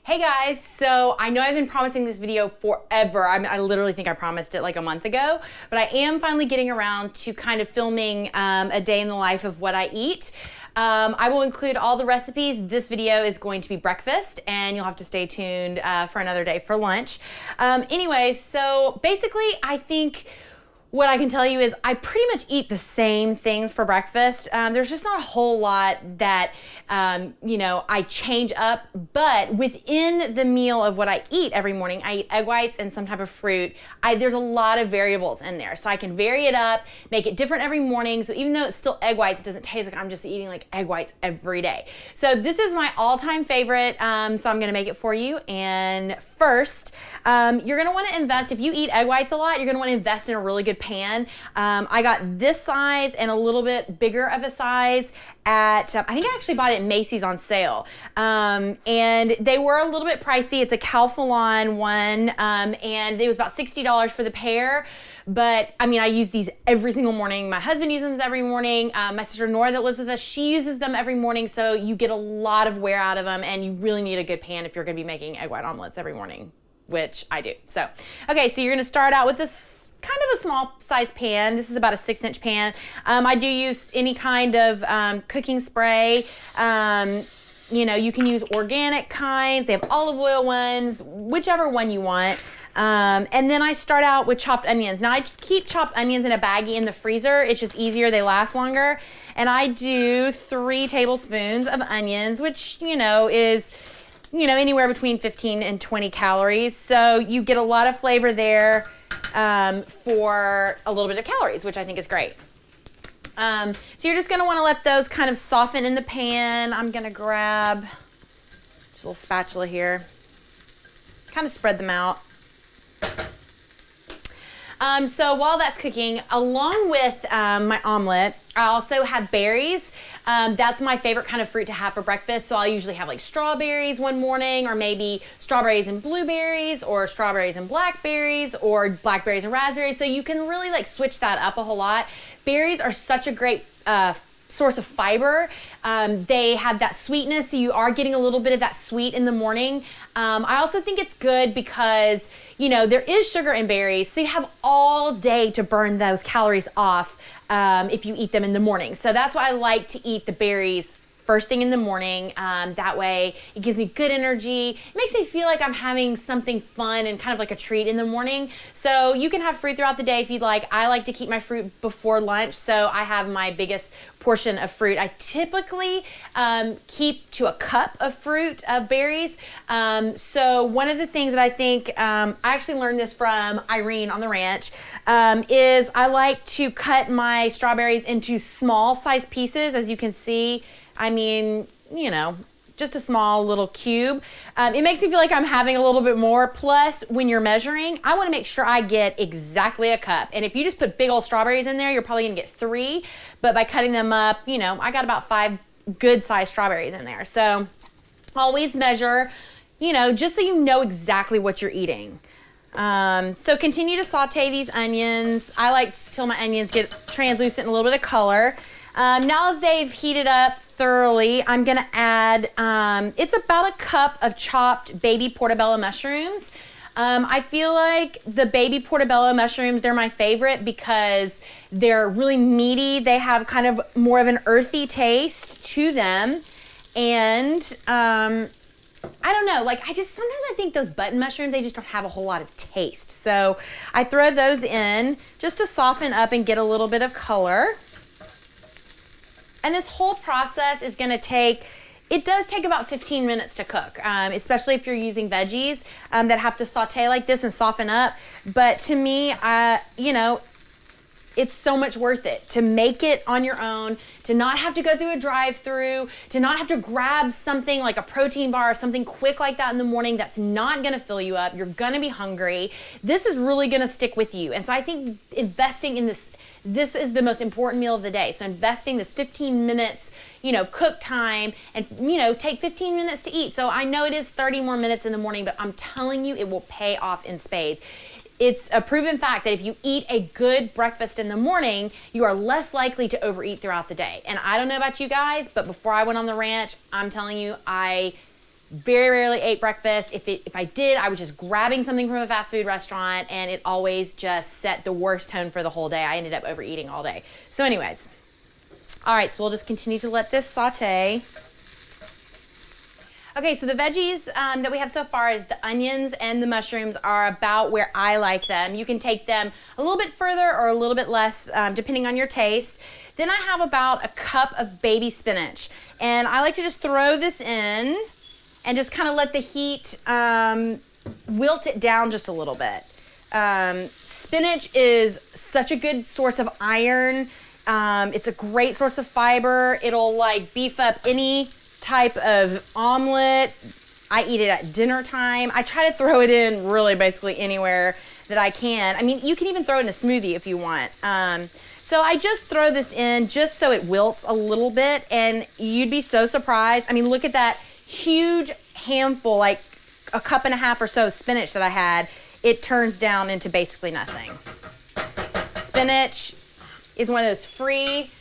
Hey guys, so I know I've been promising this video forever. I literally think I promised it like a month ago, but I am finally getting around to kind of filming a day in the life of what I eat. I will include all the recipes. This video is going to be breakfast, and you'll have to stay tuned for another day for lunch. Anyway, so basically I think what I can tell you is I pretty much eat the same things for breakfast. There's just not a whole lot that, I change up, but within the meal of what I eat every morning, I eat egg whites and some type of fruit. There's a lot of variables in there. So I can vary it up, make it different every morning. So even though it's still egg whites, it doesn't taste like I'm just eating like egg whites every day. So this is my all-time favorite. So I'm gonna make it for you. And first, you're gonna wanna invest, if you eat egg whites a lot, you're gonna wanna invest in a really good pan. I got this size and a little bit bigger of a size at, I think I actually bought it at Macy's on sale. And they were a little bit pricey. It's a Calphalon one, and it was about $60 for the pair. But I mean, I use these every single morning. My husband uses them every morning. My sister Nora that lives with us, she uses them every morning. So you get a lot of wear out of them, and you really need a good pan if you're gonna be making egg white omelets every morning, which I do. So, okay, so you're gonna start out with this kind of a small size pan. This is about a 6-inch pan. I do use any kind of cooking spray. You can use organic kinds. They have olive oil ones, whichever one you want. And then I start out with chopped onions. Now I keep chopped onions in a baggie in the freezer. It's just easier, they last longer. And I do 3 tablespoons of onions, which, is anywhere between 15 and 20 calories. So you get a lot of flavor there for a little bit of calories, which I think is great. So you're just gonna wanna let those kind of soften in the pan. I'm gonna grab just a little spatula here, kind of spread them out. So while that's cooking, along with my omelet, I also have berries. That's my favorite kind of fruit to have for breakfast. So I'll usually have like strawberries one morning, or maybe strawberries and blueberries, or strawberries and blackberries, or blackberries and raspberries. So you can really like switch that up a whole lot. Berries are such a great source of fiber. They have that sweetness, so you are getting a little bit of that sweet in the morning. I also think it's good because, there is sugar in berries, so you have all day to burn those calories off if you eat them in the morning. So that's why I like to eat the berries first thing in the morning. That way it gives me good energy. It makes me feel like I'm having something fun and kind of like a treat in the morning. So you can have fruit throughout the day if you'd like. I like to keep my fruit before lunch, so I have my biggest portion of fruit. I typically keep to a cup of fruit, of berries. So one of the things that I think, I actually learned this from Irene on the ranch, is I like to cut my strawberries into small size pieces. As you can see, I mean, just a small little cube. It makes me feel like I'm having a little bit more. Plus, when you're measuring, I wanna make sure I get exactly a cup. And if you just put big old strawberries in there, you're probably gonna get 3. But by cutting them up, I got about 5 good sized strawberries in there. So always measure, just so you know exactly what you're eating. So continue to saute these onions. I like till my onions get translucent and a little bit of color. Now that they've heated up thoroughly, I'm gonna add, it's about a cup of chopped baby portobello mushrooms. I feel like the baby portobello mushrooms, they're my favorite because they're really meaty. They have kind of more of an earthy taste to them. And I don't know, sometimes I think those button mushrooms, they just don't have a whole lot of taste. So I throw those in just to soften up and get a little bit of color. And this whole process is gonna take, it does take about 15 minutes to cook, especially if you're using veggies that have to saute like this and soften up. But to me, it's so much worth it to make it on your own, to not have to go through a drive-through, to not have to grab something like a protein bar or something quick like that in the morning that's not gonna fill you up. You're gonna be hungry. This is really gonna stick with you. And so I think investing in this is the most important meal of the day. So investing this 15 minutes, cook time, and, take 15 minutes to eat. So I know it is 30 more minutes in the morning, but I'm telling you, it will pay off in spades. It's a proven fact that if you eat a good breakfast in the morning, you are less likely to overeat throughout the day. And I don't know about you guys, but before I went on the ranch, I'm telling you, I very rarely ate breakfast. If I did, I was just grabbing something from a fast food restaurant, and it always just set the worst tone for the whole day. I ended up overeating all day. So anyways, all right, so we'll just continue to let this saute. Okay, so the veggies that we have so far is the onions and the mushrooms are about where I like them. You can take them a little bit further or a little bit less, depending on your taste. Then I have about a cup of baby spinach, and I like to just throw this in and just kind of let the heat wilt it down just a little bit. Spinach is such a good source of iron. It's a great source of fiber. It'll like beef up any type of omelet. I eat it at dinner time. I try to throw it in really basically anywhere that I can. I mean, you can even throw it in a smoothie if you want. So I just throw this in just so it wilts a little bit, and you'd be so surprised. I mean, look at that huge handful, like a cup and a half or so of spinach that I had. It turns down into basically nothing. Spinach is one of those free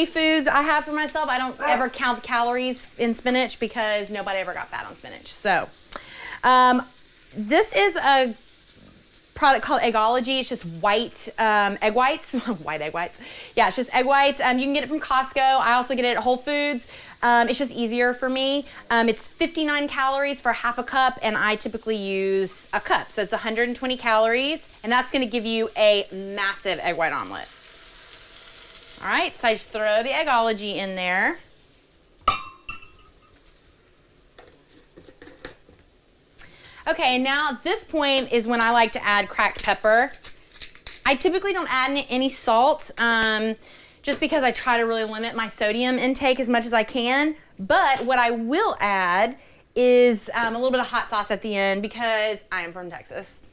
foods I have for myself. I don't ever count the calories in spinach because nobody ever got fat on spinach. So this is a product called Eggology. It's just white egg whites. White egg whites. Yeah, it's just egg whites. You can get it from Costco. I also get it at Whole Foods. It's just easier for me. It's 59 calories for half a cup, and I typically use a cup. So it's 120 calories, and that's going to give you a massive egg white omelet. All right, so I just throw the Eggology in there. Okay, now at this point is when I like to add cracked pepper. I typically don't add any salt, just because I try to really limit my sodium intake as much as I can. But what I will add is a little bit of hot sauce at the end because I am from Texas.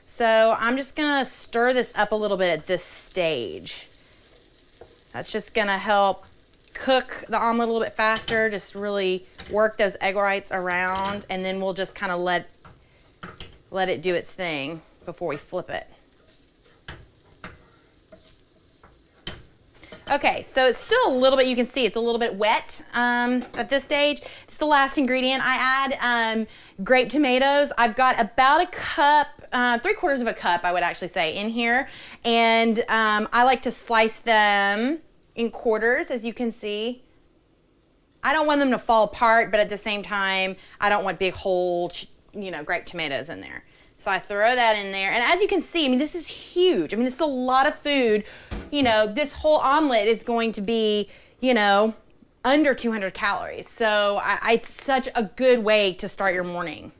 So I'm just gonna stir this up a little bit at this stage. That's just gonna help cook the omelet a little bit faster, just really work those egg whites around, and then we'll just kind of let it do its thing before we flip it. Okay, so it's still a little bit, you can see it's a little bit wet at this stage. It's the last ingredient I add, grape tomatoes. I've got about a cup, 3/4 of a cup, I would actually say, in here. And I like to slice them in quarters, as you can see. I don't want them to fall apart, but at the same time, I don't want big whole, grape tomatoes in there. So I throw that in there. And as you can see, I mean, this is huge. I mean, this is a lot of food. This whole omelet is going to be, under 200 calories. So it's such a good way to start your morning.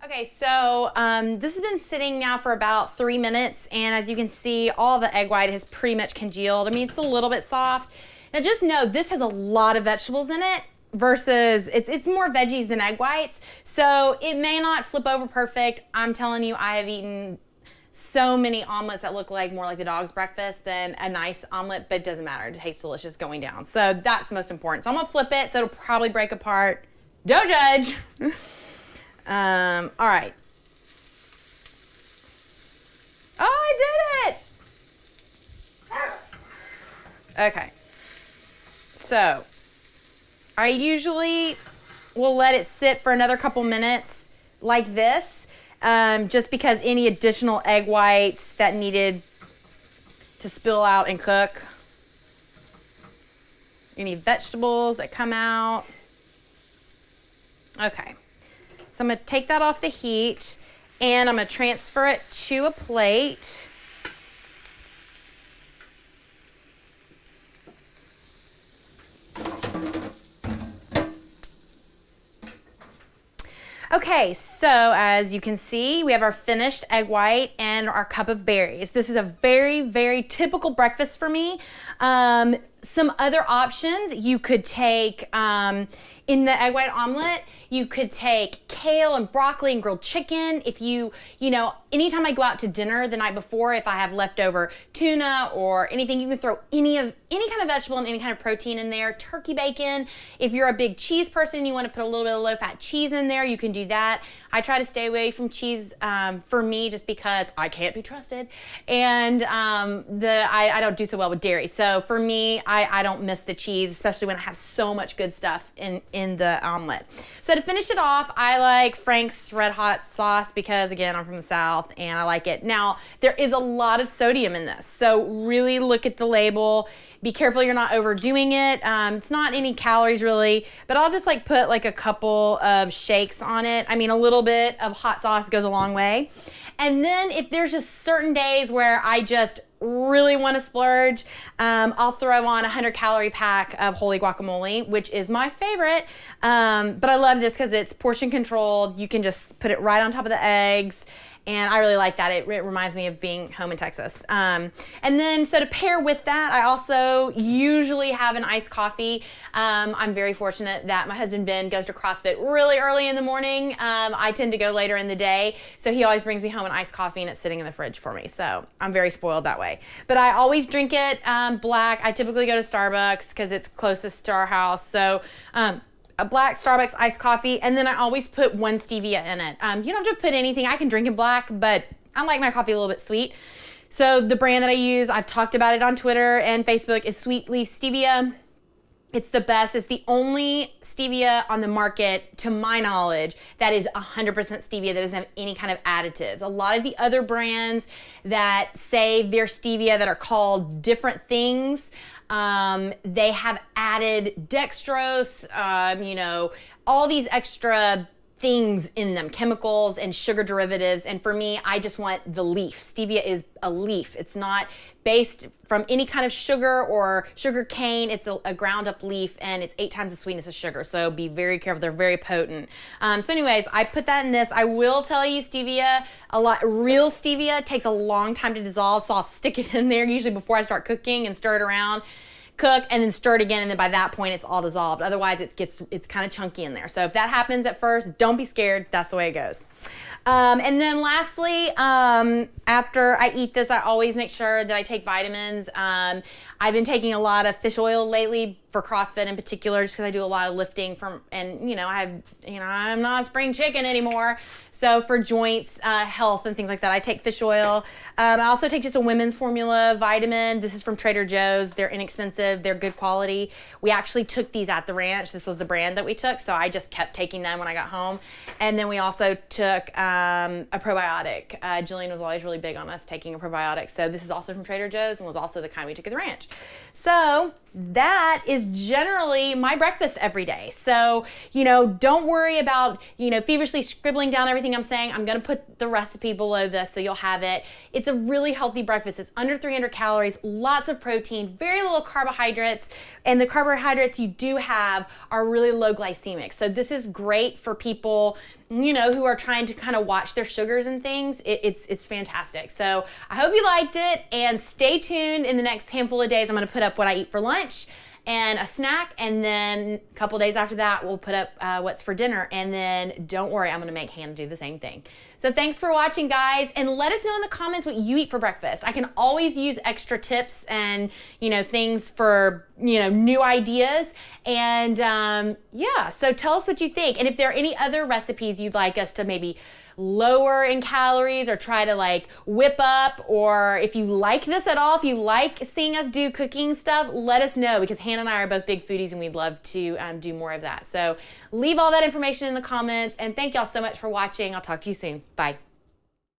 Okay, so this has been sitting now for about 3 minutes. And as you can see, all the egg white has pretty much congealed. I mean, it's a little bit soft. Now just know this has a lot of vegetables in it. Versus it's more veggies than egg whites, so it may not flip over perfect. I'm telling you, I have eaten so many omelets that look like more like the dog's breakfast than a nice omelet, but it doesn't matter. It tastes delicious going down. So that's most important. So I'm gonna flip it, so it'll probably break apart. Don't judge. All right. Oh, I did it. Okay. So I usually will let it sit for another couple minutes like this, just because any additional egg whites that needed to spill out and cook, any vegetables that come out. Okay, so I'm gonna take that off the heat and I'm gonna transfer it to a plate. Okay, so as you can see, we have our finished egg white and our cup of berries. This is a very, very typical breakfast for me. Some other options, you could take, in the egg white omelet, you could take kale and broccoli and grilled chicken. If anytime I go out to dinner the night before, if I have leftover tuna or anything, you can throw any kind of vegetable and any kind of protein in there. Turkey bacon. If you're a big cheese person, you want to put a little bit of low-fat cheese in there, you can do that. I try to stay away from cheese for me just because I can't be trusted, and I don't do so well with dairy. So for me, I don't miss the cheese, especially when I have so much good stuff in the omelet. So to finish it off, I like Frank's Red Hot sauce because, again, I'm from the South and I like it. Now, there is a lot of sodium in this, so really look at the label. Be careful you're not overdoing it. It's not any calories really, but I'll just like put like a couple of shakes on it. I mean, a little bit of hot sauce goes a long way. And then if there's just certain days where I just really want to splurge, I'll throw on a 100-calorie pack of holy guacamole, which is my favorite. But I love this because it's portion controlled. You can just put it right on top of the eggs. And I really like that. It reminds me of being home in Texas. And then, so to pair with that, I also usually have an iced coffee. I'm very fortunate that my husband Ben goes to CrossFit really early in the morning. I tend to go later in the day. So he always brings me home an iced coffee and it's sitting in the fridge for me. So I'm very spoiled that way. But I always drink it black. I typically go to Starbucks because it's closest to our house. So a black Starbucks iced coffee, and then I always put 1 stevia in it. You don't have to put anything. I can drink it black, but I like my coffee a little bit sweet. So the brand that I use, I've talked about it on Twitter and Facebook, is Sweetleaf Stevia. It's the best. It's the only stevia on the market, to my knowledge, that is 100% stevia, that doesn't have any kind of additives. A lot of the other brands that say they're stevia that are called different things, they have added dextrose, all these extra things in them, chemicals and sugar derivatives. And for me, I just want the leaf. Stevia is a leaf. It's not based from any kind of sugar or sugar cane. It's a ground up leaf, and it's 8 times the sweetness of sugar. So be very careful. They're very potent. So anyways, I put that in this. I will tell you, stevia, real stevia takes a long time to dissolve. So I'll stick it in there usually before I start cooking and stir it around. Cook and then stir it again, and then by that point it's all dissolved. Otherwise it's kind of chunky in there. So if that happens at first, don't be scared. That's the way it goes. And then lastly, after I eat this, I always make sure that I take vitamins. I've been taking a lot of fish oil lately for CrossFit in particular, just because I do a lot of lifting I'm not spring chicken anymore. So for joints, health and things like that, I take fish oil. I also take just a women's formula vitamin. This is from Trader Joe's. They're inexpensive. They're good quality. We actually took these at the ranch. This was the brand that we took. So I just kept taking them when I got home. And then we also took a probiotic. Jillian was always really big on us taking a probiotic. So this is also from Trader Joe's and was also the kind we took at the ranch. So that is generally my breakfast every day. So, don't worry about, feverishly scribbling down everything I'm saying. I'm going to put the recipe below this so you'll have it. It's a really healthy breakfast. It's under 300 calories, lots of protein, very little carbohydrates, and the carbohydrates you do have are really low glycemic. So this is great for people, who are trying to kind of watch their sugars and things. It's fantastic. So I hope you liked it, and stay tuned. In the next handful of days, I'm going to put up what I eat for lunch and a snack, and then a couple days after that, we'll put up what's for dinner, and then don't worry, I'm going to make Hannah do the same thing. So thanks for watching, guys, and let us know in the comments what you eat for breakfast. I can always use extra tips and, things for, new ideas, and so tell us what you think, and if there are any other recipes you'd like us to maybe lower in calories or try to whip up, or if you like this at all, if you like seeing us do cooking stuff, let us know, because Hannah and I are both big foodies and we'd love to do more of that. So leave all that information in the comments, and thank y'all so much for watching. I'll talk to you soon. Bye.